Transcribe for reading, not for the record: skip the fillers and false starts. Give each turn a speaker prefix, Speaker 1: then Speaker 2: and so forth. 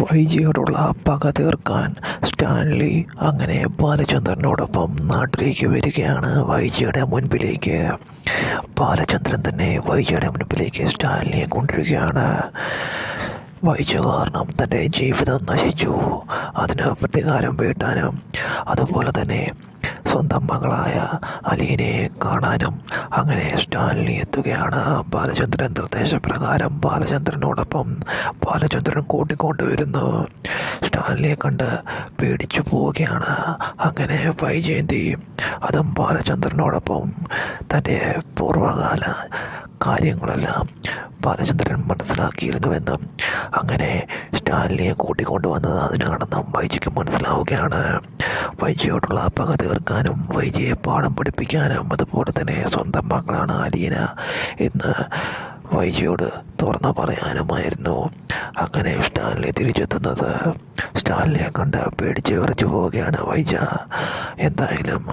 Speaker 1: വൈജിയോടുള്ള പക തീർക്കാൻ സ്റ്റാൻലി അങ്ങനെ ബാലചന്ദ്രനോടൊപ്പം നാട്ടിലേക്ക് വരികയാണ്. വൈജിയുടെ മുൻപിലേക്ക് ബാലചന്ദ്രൻ തന്നെ വൈജിയുടെ മുൻപിലേക്ക് സ്റ്റാൻലിയെ കൊണ്ടുവരികയാണ്. വൈജ കാരണം തൻ്റെ ജീവിതം നശിച്ചു, അതിന് പ്രതികാരം വീട്ടാനും അതുപോലെ തന്നെ സ്വന്തം മകളായ അലീനെ കാണാനും അങ്ങനെ സ്റ്റാൻലി എത്തുകയാണ്. ബാലചന്ദ്രൻ നിർദ്ദേശപ്രകാരം ബാലചന്ദ്രനോടൊപ്പം ബാലചന്ദ്രൻ കൂട്ടിക്കൊണ്ടുവരുന്നു. സ്റ്റാൻലിയെ കണ്ട് പേടിച്ചു പോവുകയാണ്. അങ്ങനെ വൈജയന്തി അതും ബാലചന്ദ്രനോടൊപ്പം തൻ്റെ പൂർവ്വകാല കാര്യങ്ങളെല്ലാം ബാലചന്ദ്രൻ മനസ്സിലാക്കിയിരുന്നുവെന്നും അങ്ങനെ സ്റ്റാൻലിയെ കൂട്ടിക്കൊണ്ടുവന്നത് അതിനാണെന്നും വൈജിക്ക് മനസ്സിലാവുകയാണ്. വൈജിയോടുള്ള പക തീർക്കാനും വൈജിയെ പാഠം പഠിപ്പിക്കാനും അതുപോലെ തന്നെ സ്വന്തം മകളാണ് അലീന എന്ന് വൈജിയോട് തുറന്നു പറയാനുമായിരുന്നു അങ്ങനെ സ്റ്റാൻലി തിരിച്ചെത്തുന്നത്. സ്റ്റാൻലിയെ കണ്ട് പേടിച്ച് വിറച്ചു പോവുകയാണ് വൈജ. എന്തായാലും